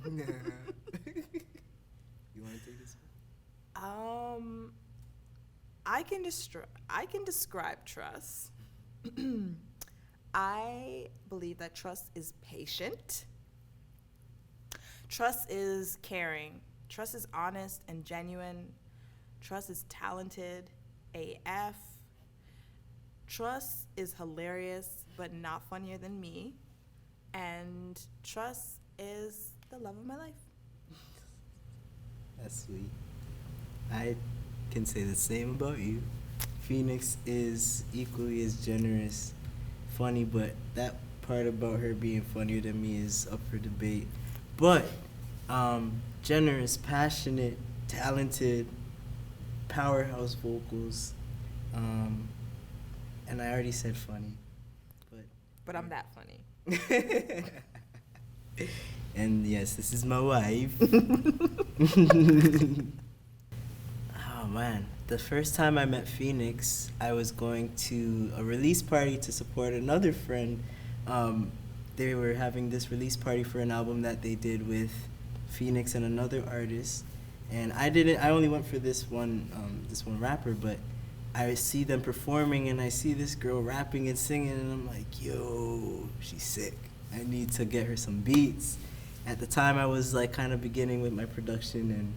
You want to take this Um, I can describe trust. I believe that trust is patient. Trust is caring. Trust is honest and genuine. Trust is talented AF. Trust is hilarious, but not funnier than me. And trust is the love of my life. That's sweet. I can say the same about you. Phoenix is equally as generous, funny, but that part about her being funnier than me is up for debate. But generous, passionate, talented, powerhouse vocals, and I already said funny, But I'm that funny. and yes, this is my wife. Oh man, the first time I met Phoenix, I was going to a release party to support another friend. They were having this release party for an album that they did with Phoenix and another artist, and I didn't. I only went for this one rapper, but I see them performing, and I see this girl rapping and singing, and I'm like, yo, she's sick. I need to get her some beats. At the time, I was like kind of beginning with my production,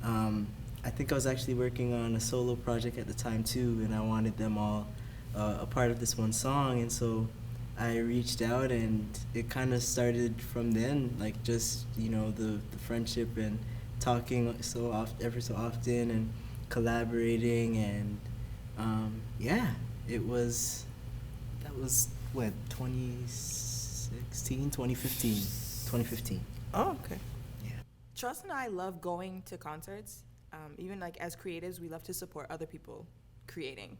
and I think I was actually working on a solo project at the time too, and I wanted them all a part of this one song, and so I reached out, and it kind of started from then, like just the friendship and talking every so often and collaborating, and yeah, that was what 2016, 2015, 2015. Oh, okay. Yeah. Trust and I love going to concerts. Even like as creatives, we love to support other people creating.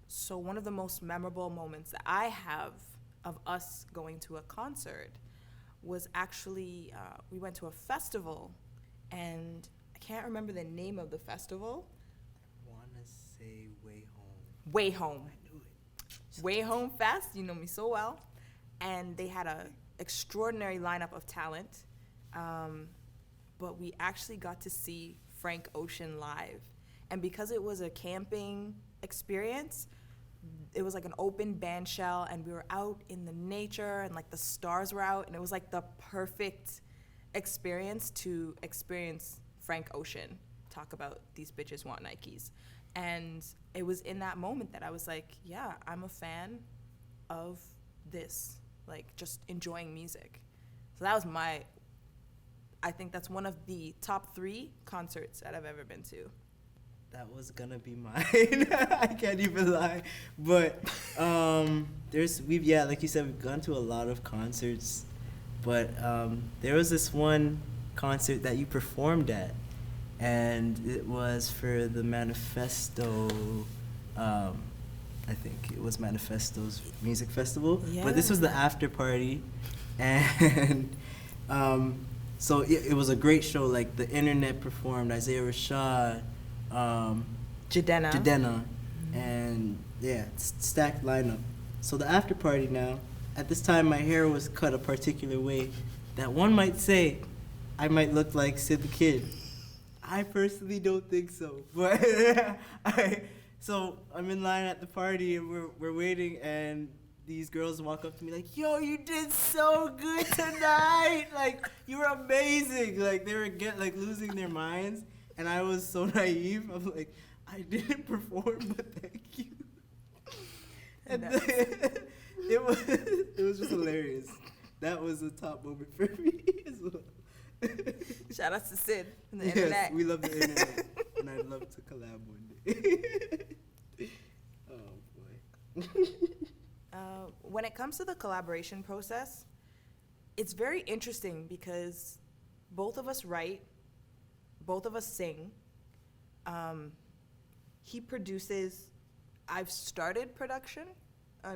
So one of the most memorable moments that I have of us going to a concert was actually we went to a festival, and I can't remember the name of the festival. I wanna say Way Home. Way Home. I knew it. Way Home Fest. You know me so well. And they had a extraordinary lineup of talent. But we actually got to see Frank Ocean live. And because it was a camping experience, it was like an open band shell, and we were out in the nature, and like the stars were out, and it was like the perfect experience to experience Frank Ocean talk about these bitches want Nikes. And it was in that moment that I was like, yeah, I'm a fan of this, like just enjoying music. So that was I think that's one of the top 3 concerts that I've ever been to. That was gonna be mine. I can't even lie. But like you said, we've gone to a lot of concerts. But there was this one concert that you performed at, and it was for the Manifesto. I think it was Manifesto's music festival. Yeah. But this was the after party, and so it was a great show. Like the internet performed, Isaiah Rashad. Jadena. And yeah, stacked lineup. So the after party now, at this time my hair was cut a particular way that one might say I might look like Sid the Kid. I personally don't think so, but so I'm in line at the party, and we're waiting, and these girls walk up to me like, yo, you did so good tonight, like you were amazing, like they were losing their minds. And I was so naive. I'm like, I didn't perform, but thank you. And it was just hilarious. That was a top moment for me as well. Shout out to Sid and the yes, internet. we love the internet, and I'd love to collab one day. Oh boy. When it comes to the collaboration process, it's very interesting because both of us write, both of us sing. He produces. I've started production,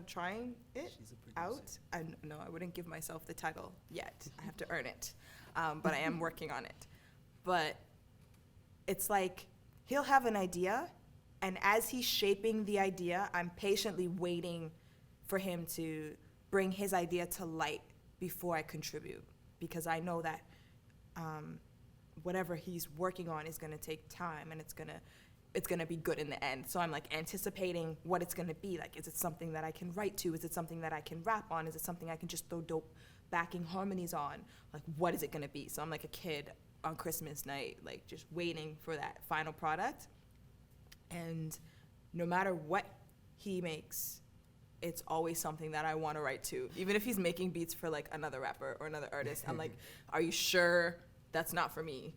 trying it out. I wouldn't give myself the title yet. I have to earn it, but I am working on it. But it's like he'll have an idea, and as he's shaping the idea, I'm patiently waiting for him to bring his idea to light before I contribute, because I know that whatever he's working on is going to take time, and it's going to be good in the end. So I'm like anticipating what it's going to be. Like, is it something that I can write to? Is it something that I can rap on? Is it something I can just throw dope backing harmonies on? Like, what is it going to be? So I'm like a kid on Christmas night, like just waiting for that final product. And no matter what he makes, it's always something that I want to write to. Even if he's making beats for like another rapper or another artist, I'm like, are you sure that's not for me?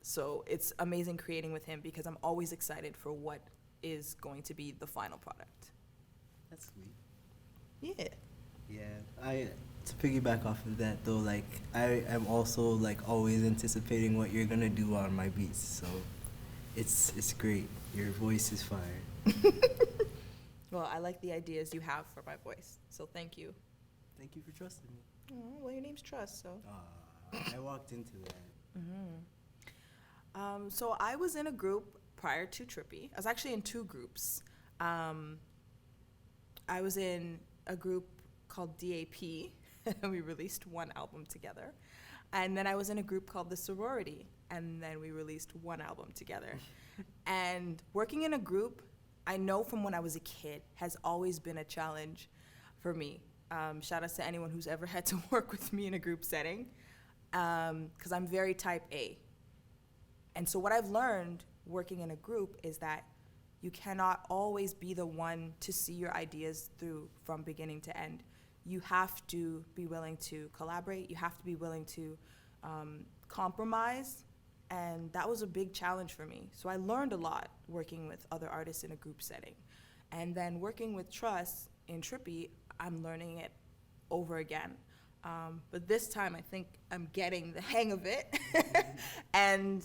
So it's amazing creating with him because I'm always excited for what is going to be the final product. That's sweet. Yeah. Yeah, to piggyback off of that though, like I am also like always anticipating what you're gonna do on my beats. So it's great. Your voice is fire. Well, I like the ideas you have for my voice, so thank you. Thank you for trusting me. Oh, well, your name's Trust, so. I walked into that. So I was in a group prior to Trippy. I was actually in two groups. I was in a group called DAP, and we released one album together. And then I was in a group called The Sorority, and then we released one album together. And working in a group, I know from when I was a kid, has always been a challenge for me. Shout out to anyone who's ever had to work with me in a group setting, because I'm very type A. And so what I've learned working in a group is that you cannot always be the one to see your ideas through from beginning to end. You have to be willing to collaborate. You have to be willing to compromise. And that was a big challenge for me. So I learned a lot working with other artists in a group setting. And then working with Trust in Trippy, I'm learning it over again. But this time I think I'm getting the hang of it. And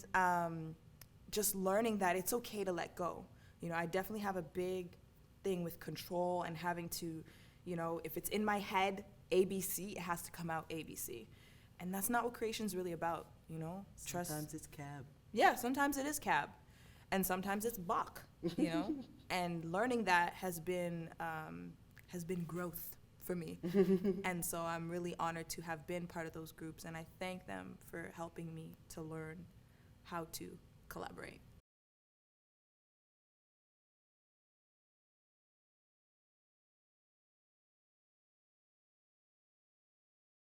just learning that it's okay to let go. You know, I definitely have a big thing with control and having to, you know, if it's in my head, ABC, it has to come out ABC. And that's not what creation's really about, you know? Sometimes it's cab. Yeah, sometimes it is cab. And sometimes it's Bach, you know? And learning that has been growth for me. And so I'm really honored to have been part of those groups, and I thank them for helping me to learn how to collaborate.